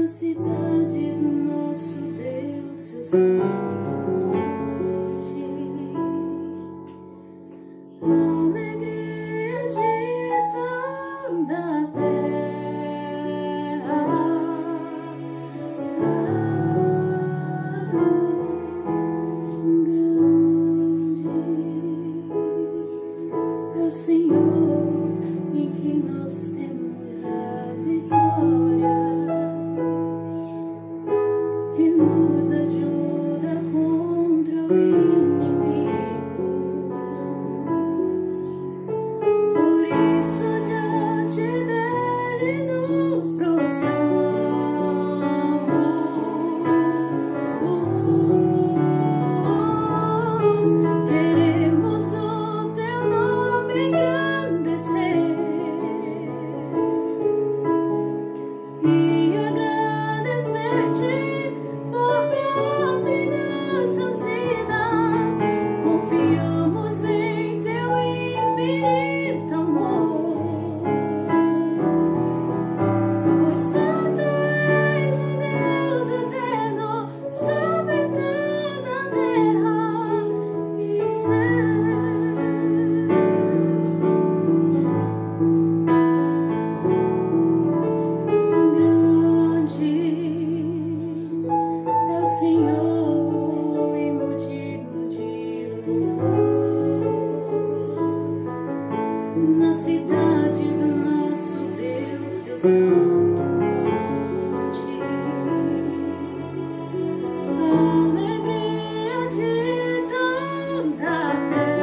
cidade do nosso Deus, seu santo monte, a alegria de toda a terra, grande é o Senhor em que nós temos a vitória, que nos ajuda contra o inimigo. Por isso diante dele nos prostramos. Queremos o teu nome engrandecer e agradecer-te por nossas vidas. Confiamos em teu infinito amor, pois santo és o Deus eterno sobre toda a terra e céus. Grande é o Senhor e muito digno de louvor. Na cidade do nosso Deus, seu santo monte, a alegria de toda a terra,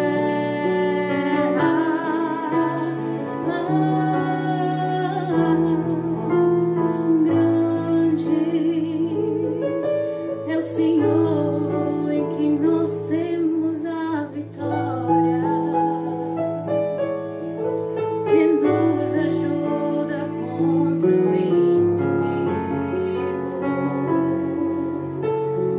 grande é o Senhor em que nós temos a vitória, que nos ajuda contra o inimigo.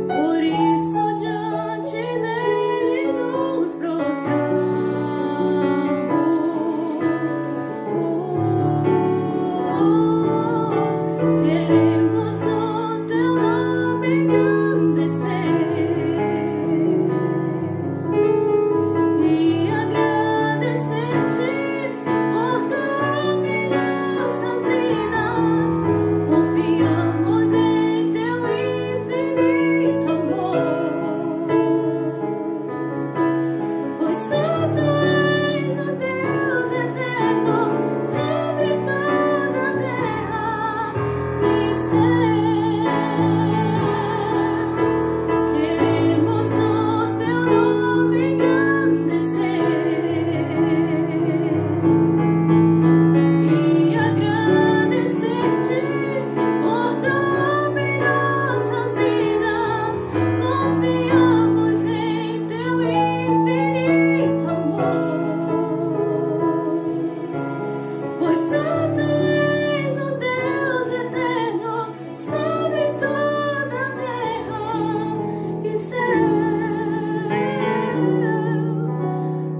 Por isso diante dele nos prostramos. Queremos o teu nome engrandecer e agradecer-te por nossas vidas. Confiamos em teu infinito amor, pois santo és o Deus eterno sobre toda a terra e céus. Queremos o teu nome engrandecer e agradecer-te por nossas vidas. Confiamos em teu infinito amor, pois santo és o Deus eterno sobre toda a terra e céus.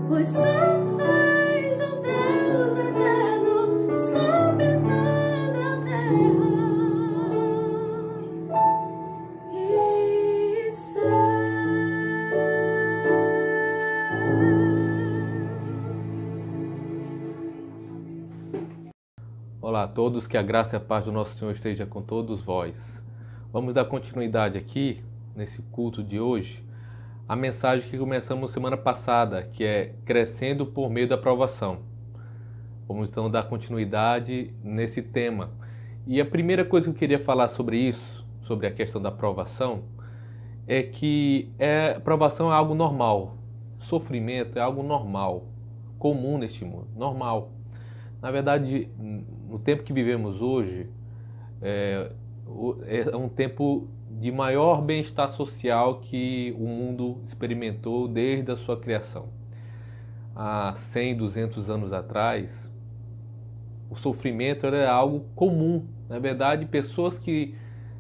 Pois santo és o Deus eterno sobre toda a terra e céus. Olá a todos, que a graça e a paz do nosso Senhor esteja com todos vós. Vamos dar continuidade aqui, nesse culto de hoje, a mensagem que começamos semana passada, que é Crescendo por meio da provação. Vamos então dar continuidade nesse tema. E a primeira coisa que eu queria falar sobre isso, sobre a questão da provação, é que a provação é algo normal. Sofrimento é algo normal, comum neste mundo, normal. Na verdade, no tempo que vivemos hoje, é um tempo de maior bem-estar social que o mundo experimentou desde a sua criação. Há 100, 200 anos atrás, o sofrimento era algo comum. Na verdade, pessoas que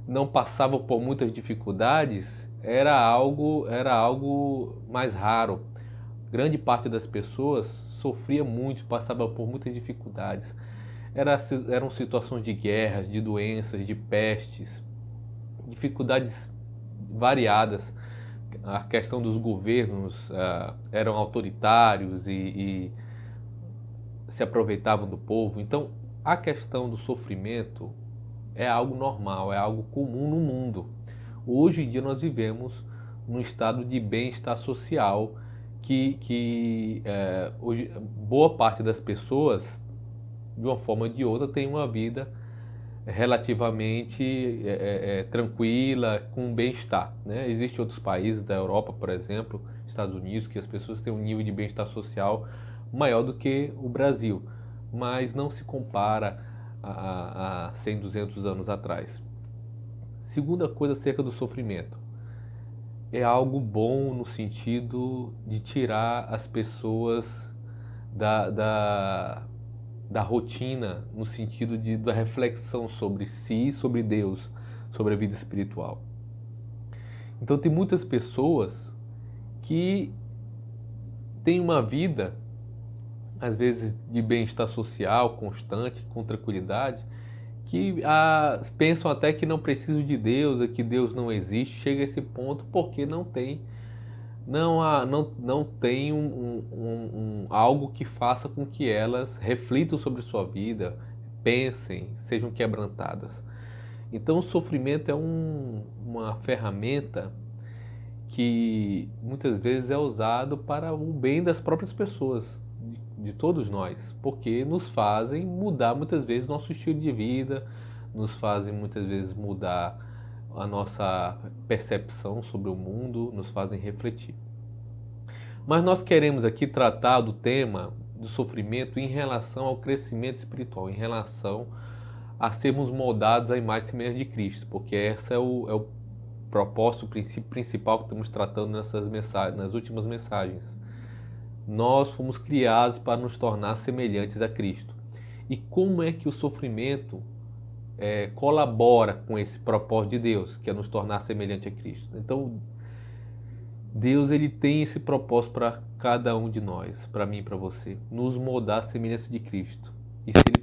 não passavam por muitas dificuldades era algo mais raro. Grande parte das pessoas sofria muito, passava por muitas dificuldades. Eram situações de guerras, de doenças, de pestes, dificuldades variadas. A questão dos governos eram autoritários e se aproveitavam do povo. Então, a questão do sofrimento é algo normal, é algo comum no mundo. Hoje em dia nós vivemos num estado de bem-estar social que hoje, boa parte das pessoas, de uma forma ou de outra, tem uma vida relativamente tranquila, com bem-estar, né? Existem outros países da Europa, por exemplo, Estados Unidos, que as pessoas têm um nível de bem-estar social maior do que o Brasil, mas não se compara a 100, 200 anos atrás. Segunda coisa acerca do sofrimento. É algo bom no sentido de tirar as pessoas da rotina, no sentido da reflexão sobre si, sobre Deus, sobre a vida espiritual. Então tem muitas pessoas que têm uma vida, às vezes de bem-estar social constante, com tranquilidade, que pensam até que não precisam de Deus, que Deus não existe. Chega a esse ponto porque não tem algo que faça com que elas reflitam sobre sua vida, pensem, sejam quebrantadas. Então o sofrimento é uma ferramenta que muitas vezes é usado para o bem das próprias pessoas, de todos nós, porque nos fazem mudar muitas vezes nosso estilo de vida, nos fazem muitas vezes mudar a nossa percepção sobre o mundo, nos fazem refletir. Mas nós queremos aqui tratar do tema do sofrimento em relação ao crescimento espiritual, em relação a sermos moldados à imagem e semelhança de Cristo, porque esse é o propósito, o princípio principal que estamos tratando nas últimas mensagens. Nós fomos criados para nos tornar semelhantes a Cristo. E como é que o sofrimento colabora com esse propósito de Deus, que é nos tornar semelhante a Cristo? Então, Deus ele tem esse propósito para cada um de nós, para mim e para você, nos moldar a semelhança de Cristo. E se ele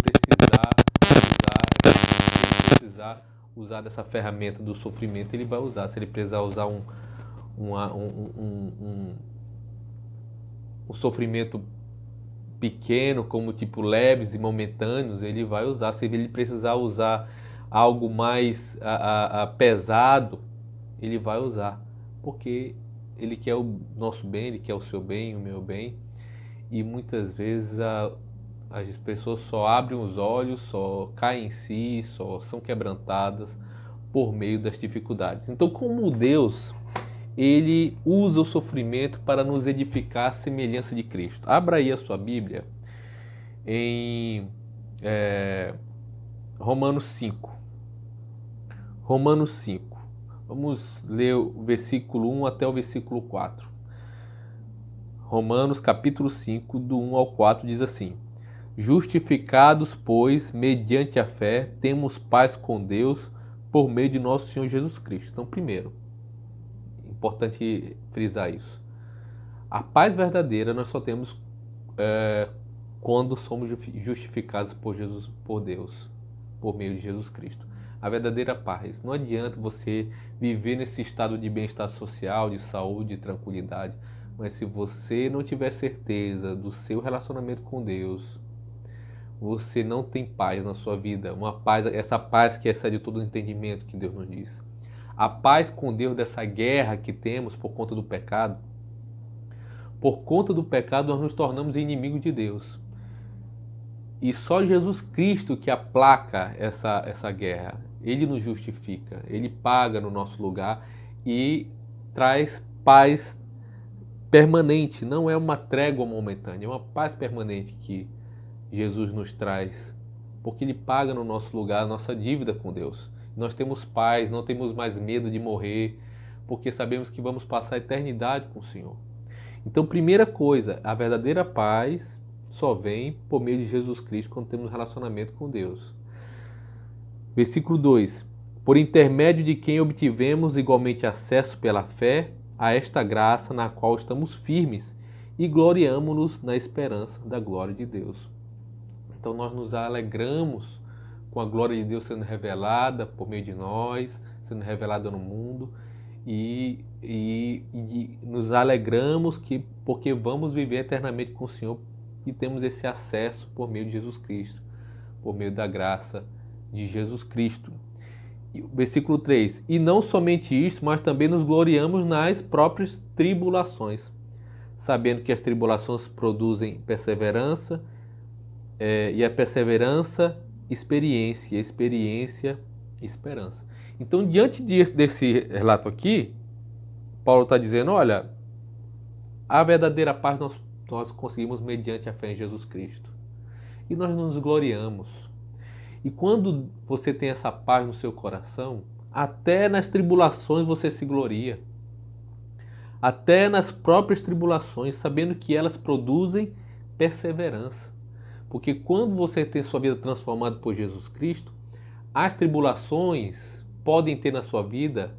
precisar usar dessa ferramenta do sofrimento, ele vai usar. Se ele precisar usar um sofrimento pequeno, como tipo leves e momentâneos, ele vai usar. Se ele precisar usar algo mais pesado, ele vai usar, porque ele quer o nosso bem, ele quer o seu bem, o meu bem. E muitas vezes as pessoas só abrem os olhos, só caem em si, só são quebrantadas por meio das dificuldades. Então, como Deus ele usa o sofrimento para nos edificar à semelhança de Cristo. Abra aí a sua Bíblia em Romanos 5. Romanos 5. Vamos ler o versículo 1 até o versículo 4. Romanos capítulo 5, do 1 ao 4, diz assim: Justificados, pois, mediante a fé, temos paz com Deus por meio de nosso Senhor Jesus Cristo. Então, primeiro, importante frisar isso. A paz verdadeira nós só temos quando somos justificados por Deus, por meio de Jesus Cristo. A verdadeira paz. Não adianta você viver nesse estado de bem-estar social, de saúde, de tranquilidade, mas se você não tiver certeza do seu relacionamento com Deus, você não tem paz na sua vida. Uma paz, essa paz que excede todo o entendimento que Deus nos diz. A paz com Deus dessa guerra que temos por conta do pecado. Por conta do pecado nós nos tornamos inimigos de Deus. E só Jesus Cristo que aplaca essa guerra. Ele nos justifica, Ele paga no nosso lugar e traz paz permanente. Não é uma trégua momentânea, é uma paz permanente que Jesus nos traz. Porque Ele paga no nosso lugar a nossa dívida com Deus. Nós temos paz, não temos mais medo de morrer, porque sabemos que vamos passar a eternidade com o Senhor. Então, primeira coisa, a verdadeira paz só vem por meio de Jesus Cristo quando temos relacionamento com Deus. Versículo 2: Por intermédio de quem obtivemos igualmente acesso pela fé a esta graça na qual estamos firmes e gloriamo-nos na esperança da glória de Deus. Então nós nos alegramos com a glória de Deus sendo revelada por meio de nós, sendo revelada no mundo, e nos alegramos porque vamos viver eternamente com o Senhor e temos esse acesso por meio de Jesus Cristo, por meio da graça de Jesus Cristo. Versículo 3: E não somente isso, mas também nos gloriamos nas próprias tribulações, sabendo que as tribulações produzem perseverança, e a perseverança, experiência, e a experiência, esperança. Então, diante desse relato aqui, Paulo está dizendo, olha, a verdadeira paz nós conseguimos mediante a fé em Jesus Cristo. E nós nos gloriamos. E quando você tem essa paz no seu coração, até nas tribulações você se gloria. Até nas próprias tribulações, sabendo que elas produzem perseverança. Porque quando você tem sua vida transformada por Jesus Cristo, as tribulações podem ter na sua vida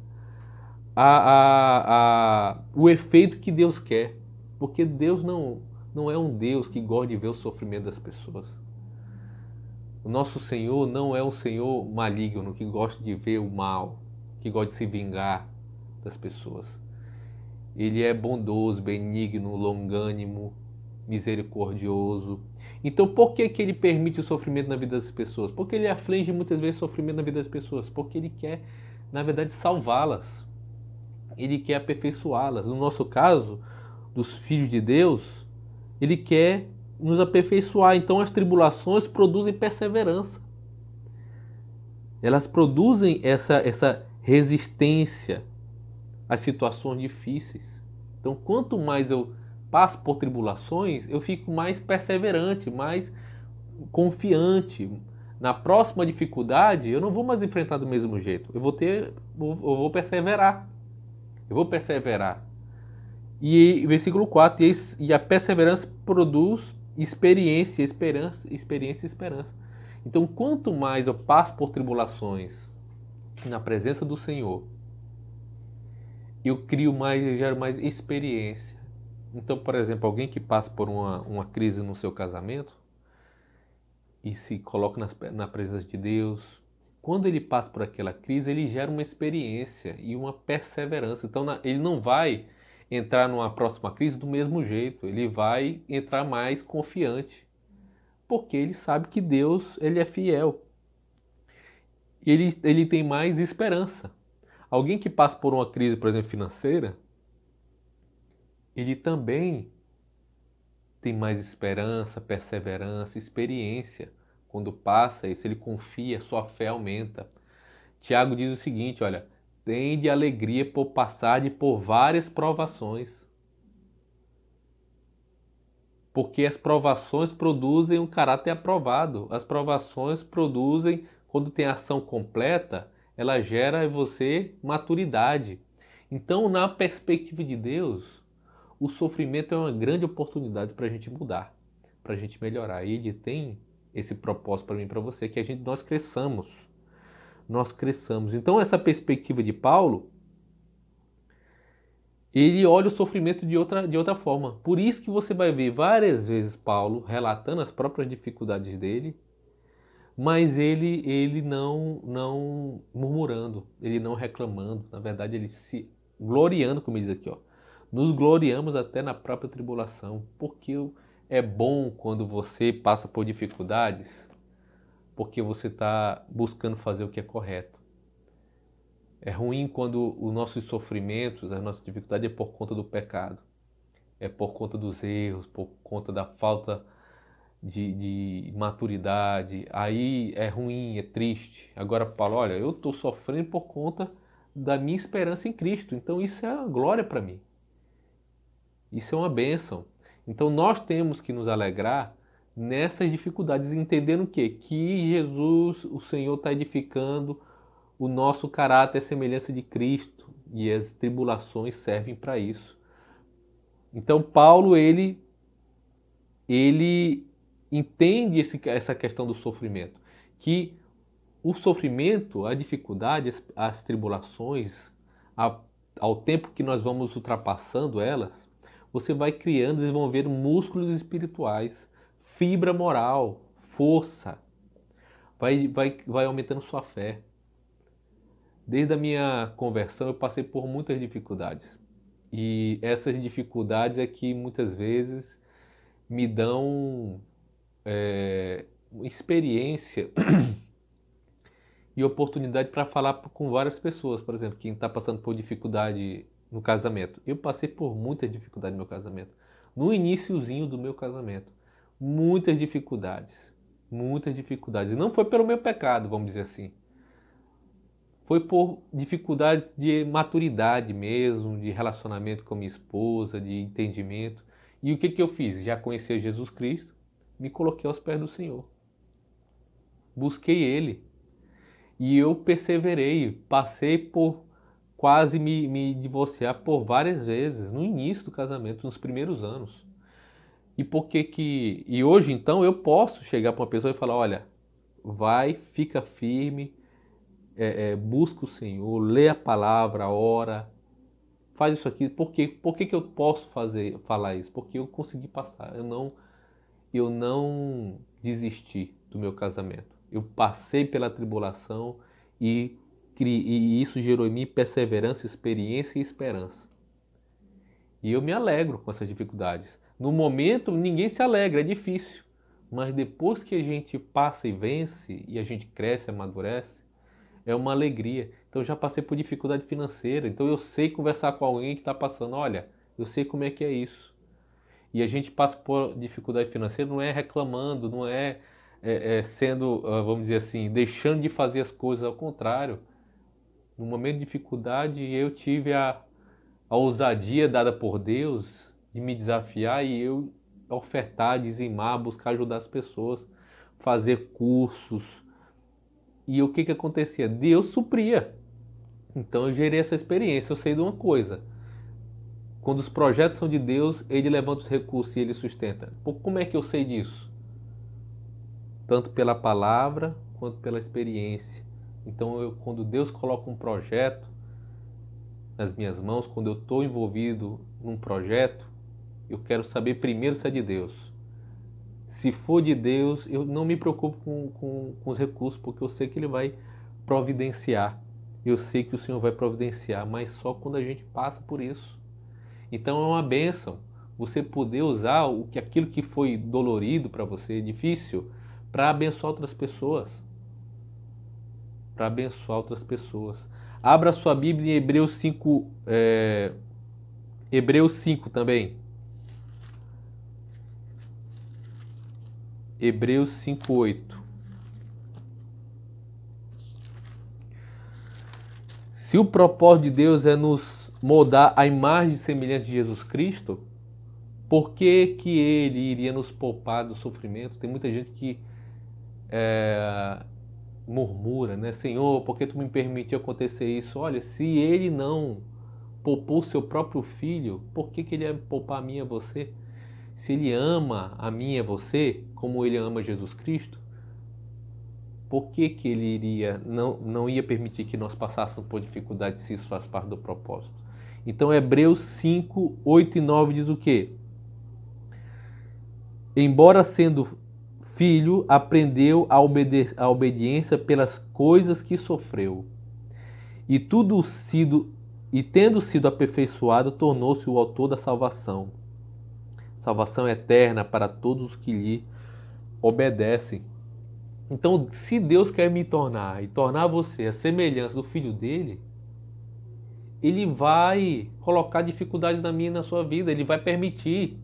o efeito que Deus quer. Porque Deus não é um Deus que gosta de ver o sofrimento das pessoas. O nosso Senhor não é um Senhor maligno que gosta de ver o mal, que gosta de se vingar das pessoas. Ele é bondoso, benigno, longânimo, misericordioso. Então, por que Ele permite o sofrimento na vida das pessoas? Porque Ele aflige muitas vezes o sofrimento na vida das pessoas. Porque Ele quer, na verdade, salvá-las. Ele quer aperfeiçoá-las. No nosso caso, dos filhos de Deus, Ele quer nos aperfeiçoar. Então, as tribulações produzem perseverança. Elas produzem essa resistência às situações difíceis. Então, quanto mais eu passo por tribulações, eu fico mais perseverante, mais confiante. Na próxima dificuldade, eu não vou mais enfrentar do mesmo jeito. Eu vou perseverar. Eu vou perseverar. E versículo 4, e a perseverança produz experiência, experiência e esperança. Então, quanto mais eu passo por tribulações na presença do Senhor, eu gero mais experiência. Então, por exemplo, alguém que passa por uma crise no seu casamento e se coloca na presença de Deus, quando ele passa por aquela crise, ele gera uma experiência e uma perseverança. Então, ele não vai entrar numa próxima crise do mesmo jeito, ele vai entrar mais confiante, porque ele sabe que Deus, ele é fiel. Ele tem mais esperança. Alguém que passa por uma crise, por exemplo, financeira, ele também tem mais esperança, perseverança, experiência. Quando passa isso, ele confia, sua fé aumenta. Tiago diz o seguinte, olha, tende alegria por passar por várias provações. Porque as provações produzem um caráter aprovado. As provações produzem, quando tem ação completa, ela gera em você maturidade. Então, na perspectiva de Deus, o sofrimento é uma grande oportunidade para a gente mudar, para a gente melhorar. E Ele tem esse propósito para mim e para você, que nós cresçamos. Nós cresçamos. Então, essa perspectiva de Paulo, ele olha o sofrimento de outra forma. Por isso que você vai ver várias vezes Paulo relatando as próprias dificuldades dele, mas ele não murmurando, ele não reclamando. Na verdade, ele se gloriando, como ele diz aqui, ó. Nos gloriamos até na própria tribulação, porque é bom quando você passa por dificuldades, porque você está buscando fazer o que é correto. É ruim quando os nossos sofrimentos, as nossas dificuldades é por conta do pecado, é por conta dos erros, por conta da falta de maturidade. Aí é ruim, é triste. Agora Paulo, olha, eu estou sofrendo por conta da minha esperança em Cristo, então isso é uma glória para mim. Isso é uma bênção. Então nós temos que nos alegrar nessas dificuldades, entendendo o quê? Que Jesus, o Senhor, está edificando o nosso caráter à semelhança de Cristo, e as tribulações servem para isso. Então Paulo, ele entende essa questão do sofrimento, que o sofrimento, a dificuldade, as tribulações, ao tempo que nós vamos ultrapassando elas, você vai criando, desenvolvendo músculos espirituais, fibra moral, força, vai aumentando sua fé. Desde a minha conversão eu passei por muitas dificuldades. E essas dificuldades é que muitas vezes me dão experiência e oportunidade para falar com várias pessoas. Por exemplo, quem está passando por dificuldade no casamento. Eu passei por muita dificuldade no meu casamento. No iniciozinho do meu casamento. Muitas dificuldades. Muitas dificuldades. E não foi pelo meu pecado, vamos dizer assim. Foi por dificuldades de maturidade mesmo, de relacionamento com minha esposa, de entendimento. E o que eu fiz? Já conhecia Jesus Cristo, me coloquei aos pés do Senhor. Busquei Ele. E eu perseverei, passei por quase me divorciar por várias vezes, no início do casamento, nos primeiros anos. E hoje então eu posso chegar para uma pessoa e falar, olha, vai, fica firme, busca o Senhor, lê a palavra, ora, faz isso aqui. Por que eu posso falar isso? Porque eu consegui passar, eu não desisti do meu casamento. Eu passei pela tribulação e isso gerou em mim perseverança, experiência e esperança. E eu me alegro com essas dificuldades. No momento, ninguém se alegra, é difícil. Mas depois que a gente passa e vence, e a gente cresce, amadurece, é uma alegria. Então eu já passei por dificuldade financeira, então eu sei conversar com alguém que está passando. Olha, eu sei como é que é isso. E a gente passa por dificuldade financeira, não é reclamando, não é sendo, vamos dizer assim, deixando de fazer as coisas. Ao contrário, no momento de dificuldade eu tive a ousadia dada por Deus de me desafiar e eu ofertar, dizimar, buscar ajudar as pessoas, fazer cursos. E o que acontecia? Deus supria. Então eu gerei essa experiência. Eu sei de uma coisa: quando os projetos são de Deus, Ele levanta os recursos e Ele sustenta. Como é que eu sei disso? Tanto pela palavra quanto pela experiência. Então quando Deus coloca um projeto nas minhas mãos, quando eu estou envolvido num projeto, eu quero saber primeiro se é de Deus. Se for de Deus, eu não me preocupo com os recursos, porque eu sei que Ele vai providenciar. Eu sei que o Senhor vai providenciar, mas só quando a gente passa por isso. Então é uma bênção você poder usar aquilo que foi dolorido para você, difícil, para abençoar outras pessoas. Para abençoar outras pessoas. Abra sua Bíblia em Hebreus 5, Hebreus 5 também. Hebreus 5:8. Se o propósito de Deus é nos moldar a imagem semelhante de Jesus Cristo, por que Ele iria nos poupar do sofrimento? Tem muita gente que murmura, né? Senhor, por que tu me permitiu acontecer isso? Olha, se Ele não poupou o seu próprio filho, por que Ele ia poupar a mim e a você? Se Ele ama a mim e a você, como Ele ama Jesus Cristo, por que Ele não ia permitir que nós passássemos por dificuldades se isso faz parte do propósito? Então Hebreus 5, 8 e 9 diz o quê? Embora sendo filho, aprendeu a obediência pelas coisas que sofreu. E tendo sido aperfeiçoado, tornou-se o autor da salvação. Salvação eterna para todos os que lhe obedecem. Então, se Deus quer me tornar e tornar você a semelhança do Filho dele, Ele vai colocar dificuldades na minha e na sua vida, Ele vai permitir,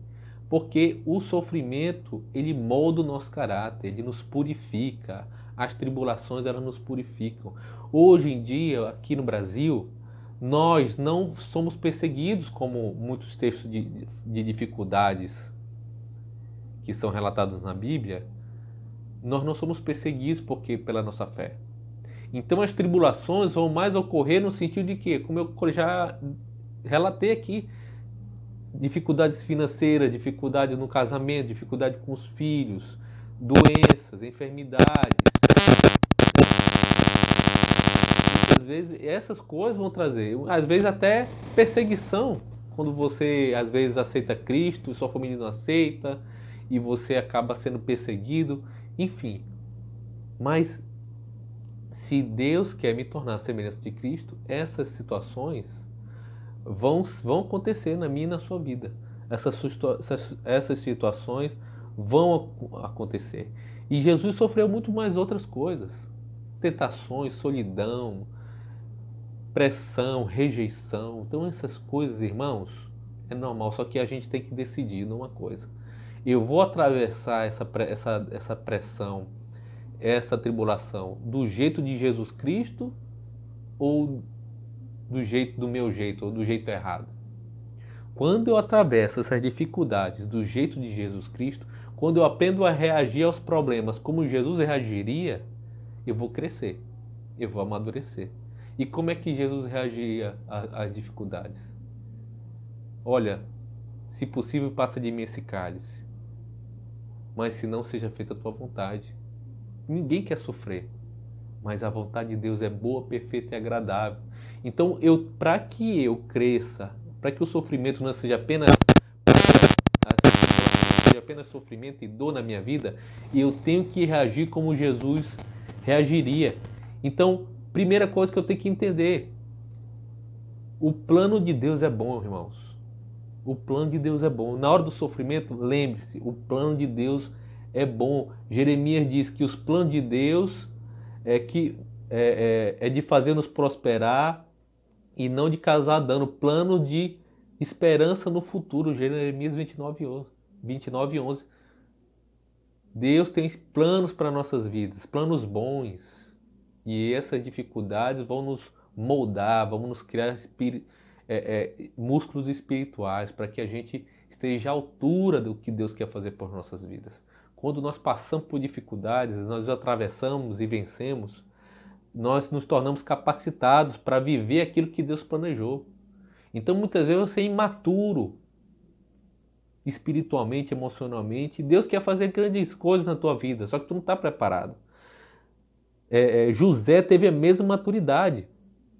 porque o sofrimento, ele molda o nosso caráter, ele nos purifica, as tribulações, elas nos purificam. Hoje em dia, aqui no Brasil, nós não somos perseguidos como muitos textos de dificuldades que são relatados na Bíblia. Nós não somos perseguidos pela nossa fé. Então as tribulações vão mais ocorrer no sentido de que, como eu já relatei aqui, dificuldades financeiras, dificuldades no casamento, dificuldade com os filhos, doenças, enfermidades. Às vezes essas coisas vão trazer, às vezes até perseguição, quando você às vezes aceita Cristo e sua família não aceita e você acaba sendo perseguido. enfim. Mas se Deus quer me tornar a semelhança de Cristo, essas situações vão acontecer na minha e na sua vida. Essas situações vão acontecer. E Jesus sofreu muito mais outras coisas. Tentações, solidão, pressão, rejeição. Então essas coisas, irmãos, é normal. Só que a gente tem que decidir numa coisa. Eu vou atravessar essa pressão, essa tribulação do jeito de Jesus Cristo ou do meu jeito, ou do jeito errado? Quando eu atravesso essas dificuldades do jeito de Jesus Cristo, quando eu aprendo a reagir aos problemas como Jesus reagiria, eu vou crescer, eu vou amadurecer. E como é que Jesus reagiria às dificuldades? Olha, se possível, passa de mim esse cálice, mas se não, seja feita a tua vontade. Ninguém quer sofrer, mas a vontade de Deus é boa, perfeita e agradável. Então, para que eu cresça, para que o sofrimento não seja apenas sofrimento e dor na minha vida, eu tenho que reagir como Jesus reagiria. Então, primeira coisa que eu tenho que entender, o plano de Deus é bom, irmãos. O plano de Deus é bom. Na hora do sofrimento, lembre-se, o plano de Deus é bom. Jeremias diz que os planos de Deus é de fazer-nos prosperar e não de causar dano. Plano de esperança no futuro. Jeremias 29:11. Deus tem planos para nossas vidas, planos bons. E essas dificuldades vão nos moldar, vão nos criar músculos espirituais para que a gente esteja à altura do que Deus quer fazer por nossas vidas. Quando nós passamos por dificuldades, nós atravessamos e vencemos, nós nos tornamos capacitados para viver aquilo que Deus planejou. Então, muitas vezes você é imaturo espiritualmente, emocionalmente. Deus quer fazer grandes coisas na tua vida, só que tu não está preparado. José teve a mesma maturidade.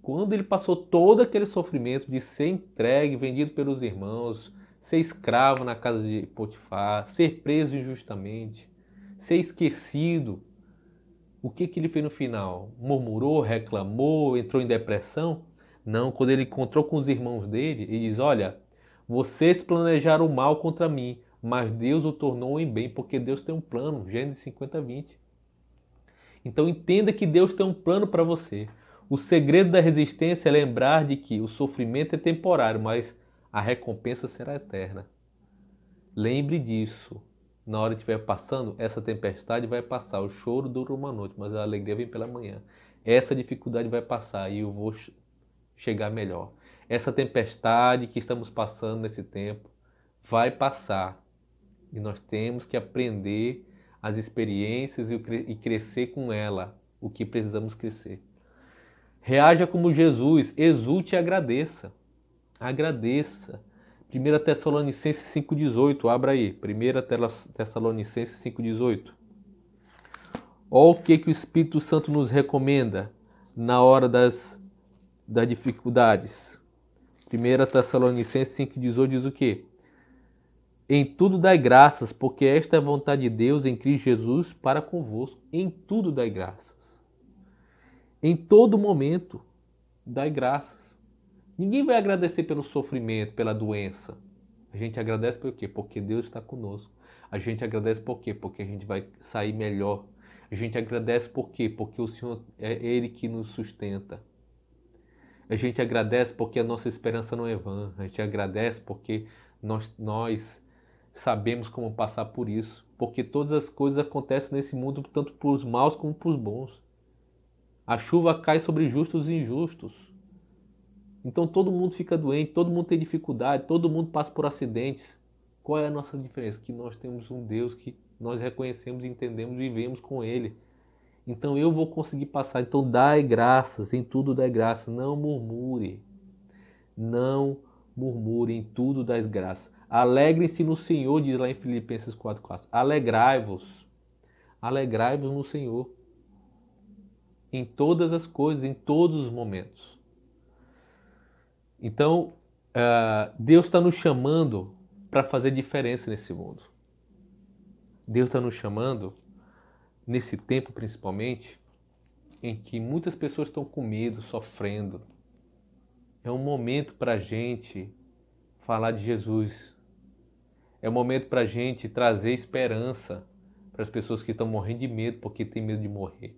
Quando ele passou todo aquele sofrimento de ser entregue, vendido pelos irmãos, ser escravo na casa de Potifar, ser preso injustamente, ser esquecido, o que ele fez no final? Murmurou, reclamou, entrou em depressão? Não, quando ele encontrou com os irmãos dele, ele diz, olha, vocês planejaram o mal contra mim, mas Deus o tornou em bem, porque Deus tem um plano. Gênesis 50:20. Então entenda que Deus tem um plano para você. O segredo da resistência é lembrar de que o sofrimento é temporário, mas a recompensa será eterna. Lembre disso. Na hora que estiver passando, essa tempestade vai passar. O choro dura uma noite, mas a alegria vem pela manhã. Essa dificuldade vai passar e eu vou chegar melhor. Essa tempestade que estamos passando nesse tempo vai passar. E nós temos que aprender as experiências e crescer com ela, o que precisamos crescer. Reaja como Jesus, exulte e agradeça. Agradeça. 1 Tessalonicenses 5,18, abra aí. 1 Tessalonicenses 5,18. Olha o que o Espírito Santo nos recomenda na hora das dificuldades. 1 Tessalonicenses 5,18 diz o quê? Em tudo dai graças, porque esta é a vontade de Deus em Cristo Jesus para convosco. Em tudo dai graças. Em todo momento dai graças. Ninguém vai agradecer pelo sofrimento, pela doença. A gente agradece por quê? Porque Deus está conosco. A gente agradece por quê? Porque a gente vai sair melhor. A gente agradece por quê? Porque o Senhor é Ele que nos sustenta. A gente agradece porque a nossa esperança não é vã. A gente agradece porque nós sabemos como passar por isso. Porque todas as coisas acontecem nesse mundo, tanto para os maus como para os bons. A chuva cai sobre justos e injustos. Então todo mundo fica doente, todo mundo tem dificuldade, todo mundo passa por acidentes. Qual é a nossa diferença? Que nós temos um Deus que nós reconhecemos, entendemos e vivemos com Ele. Então eu vou conseguir passar. Então dai graças, em tudo dai graças. Não murmure. Não murmure, em tudo dai graças. Alegrem-se no Senhor, diz lá em Filipenses 4:4. Alegrai-vos. Alegrai-vos no Senhor. Em todas as coisas, em todos os momentos. Então, Deus está nos chamando para fazer diferença nesse mundo. Deus está nos chamando nesse tempo principalmente, em que muitas pessoas estão com medo, sofrendo. É um momento para a gente falar de Jesus. É um momento para a gente trazer esperança para as pessoas que estão morrendo de medo porque têm medo de morrer.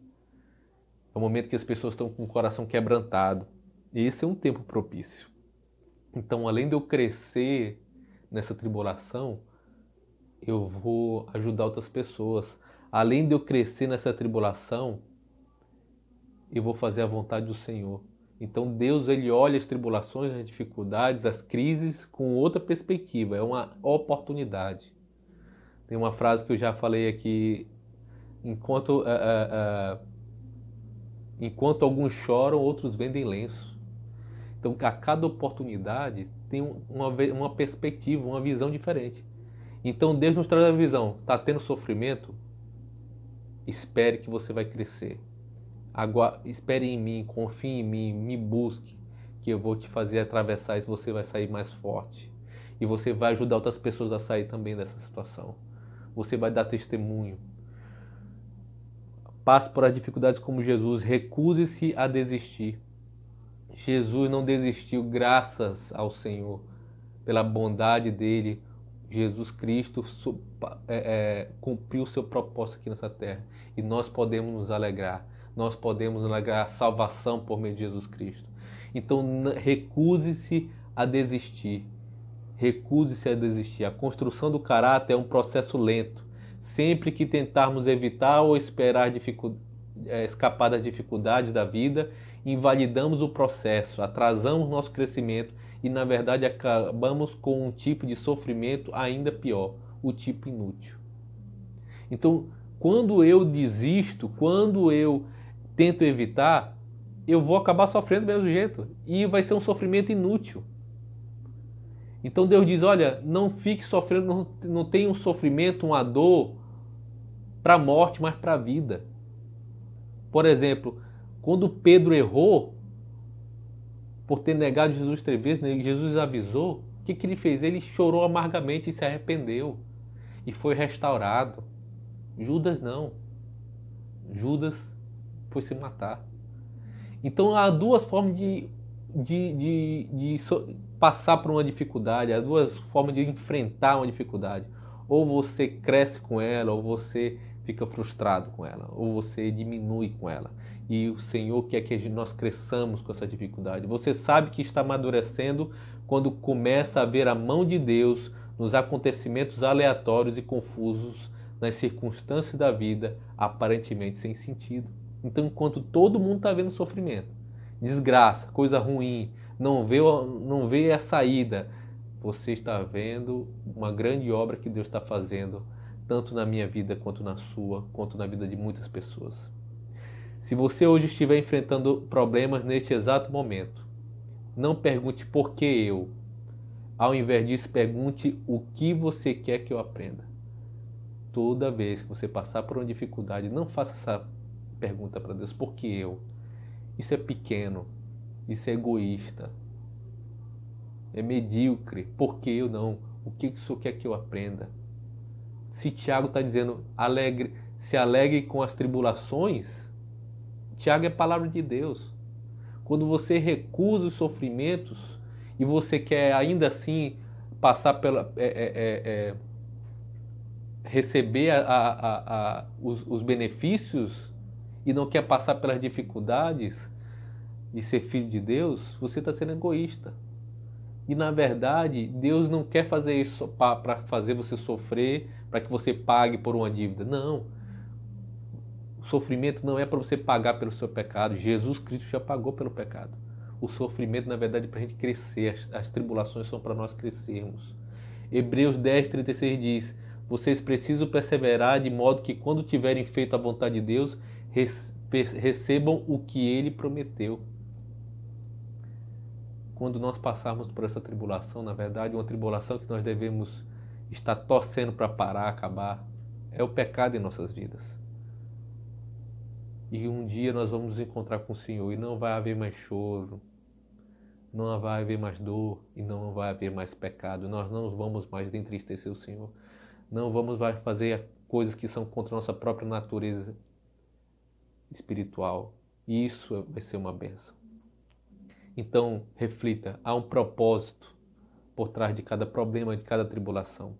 É um momento que as pessoas estão com o coração quebrantado. E esse é um tempo propício. Então, além de eu crescer nessa tribulação, eu vou ajudar outras pessoas. Além de eu crescer nessa tribulação, eu vou fazer a vontade do Senhor. Então Deus, ele olha as tribulações, as dificuldades, as crises com outra perspectiva. É uma oportunidade. Tem uma frase que eu já falei aqui: enquanto alguns choram, outros vendem lenço. Então, a cada oportunidade tem uma perspectiva, uma visão diferente. Então, Deus nos traz a visão. Está tendo sofrimento? Espere que você vai crescer. Espere em mim, confie em mim, me busque, que eu vou te fazer atravessar isso, você vai sair mais forte. E você vai ajudar outras pessoas a sair também dessa situação. Você vai dar testemunho. Passe por as dificuldades como Jesus, recuse-se a desistir. Jesus não desistiu graças ao Senhor, pela bondade dele. Jesus Cristo cumpriu o seu propósito aqui nessa terra. E nós podemos nos alegrar. Nós podemos alegrar a salvação por meio de Jesus Cristo. Então, recuse-se a desistir. Recuse-se a desistir. A construção do caráter é um processo lento. Sempre que tentarmos evitar ou esperar escapar das dificuldades da vida, invalidamos o processo, atrasamos nosso crescimento e, na verdade, acabamos com um tipo de sofrimento ainda pior, o tipo inútil. Então, quando eu desisto, quando eu tento evitar, eu vou acabar sofrendo do mesmo jeito e vai ser um sofrimento inútil. Então Deus diz, olha, não fique sofrendo, não tenha um sofrimento, uma dor para a morte, mas para a vida. Por exemplo, quando Pedro errou, por ter negado Jesus 3 vezes, Jesus avisou, o que ele fez? Ele chorou amargamente e se arrependeu. E foi restaurado. Judas não. Judas foi se matar. Então há duas formas de passar por uma dificuldade, há duas formas de enfrentar uma dificuldade. Ou você cresce com ela, ou você fica frustrado com ela, ou você diminui com ela. E o Senhor quer que nós cresçamos com essa dificuldade. Você sabe que está amadurecendo quando começa a ver a mão de Deus nos acontecimentos aleatórios e confusos, nas circunstâncias da vida aparentemente sem sentido. Então, enquanto todo mundo está vendo sofrimento, desgraça, coisa ruim, não vê a saída, você está vendo uma grande obra que Deus está fazendo, tanto na minha vida quanto na sua, quanto na vida de muitas pessoas. Se você hoje estiver enfrentando problemas neste exato momento, não pergunte por que eu. Ao invés disso, pergunte o que você quer que eu aprenda. Toda vez que você passar por uma dificuldade, não faça essa pergunta para Deus, por que eu? Isso é pequeno, isso é egoísta, é medíocre, por que eu não? O que o Senhor quer que eu aprenda? Se Tiago está dizendo, se alegre com as tribulações, Tiago é palavra de Deus. Quando você recusa os sofrimentos e você quer ainda assim passar pela... receber os benefícios e não quer passar pelas dificuldades de ser filho de Deus, você está sendo egoísta. E na verdade, Deus não quer fazer isso para fazer você sofrer, para que você pague por uma dívida. Não. O sofrimento não é para você pagar pelo seu pecado. Jesus Cristo já pagou pelo pecado. O sofrimento, na verdade, é para a gente crescer. As tribulações são para nós crescermos. Hebreus 10:36 diz: vocês precisam perseverar de modo que, quando tiverem feito a vontade de Deus, recebam o que Ele prometeu. Quando nós passarmos por essa tribulação, na verdade, uma tribulação que nós devemos estar torcendo para parar, acabar, é o pecado em nossas vidas. E um dia nós vamos nos encontrar com o Senhor e não vai haver mais choro, não vai haver mais dor e não vai haver mais pecado. Nós não vamos mais entristecer o Senhor. Não vamos mais fazer coisas que são contra a nossa própria natureza espiritual. E isso vai ser uma bênção. Então, reflita, há um propósito por trás de cada problema, de cada tribulação.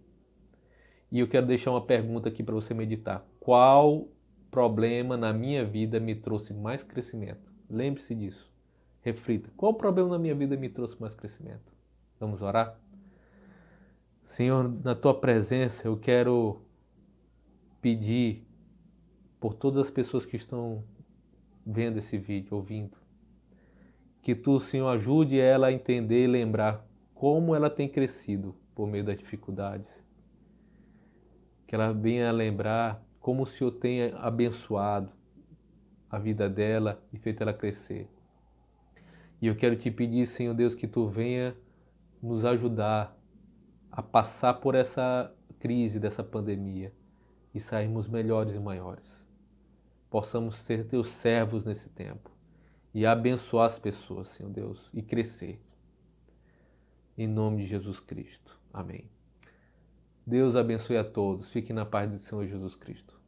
E eu quero deixar uma pergunta aqui para você meditar. Qual problema na minha vida me trouxe mais crescimento? Lembre-se disso. Reflita. Qual problema na minha vida me trouxe mais crescimento? Vamos orar? Senhor, na tua presença eu quero pedir por todas as pessoas que estão vendo esse vídeo, ouvindo, que tu, Senhor, ajude ela a entender e lembrar como ela tem crescido por meio das dificuldades. Que ela venha lembrar como o Senhor tem abençoado a vida dela e feito ela crescer. E eu quero te pedir, Senhor Deus, que tu venha nos ajudar a passar por essa crise dessa pandemia e sairmos melhores e maiores. Possamos ser teus servos nesse tempo e abençoar as pessoas, Senhor Deus, e crescer. Em nome de Jesus Cristo. Amém. Deus abençoe a todos. Fiquem na paz do Senhor Jesus Cristo.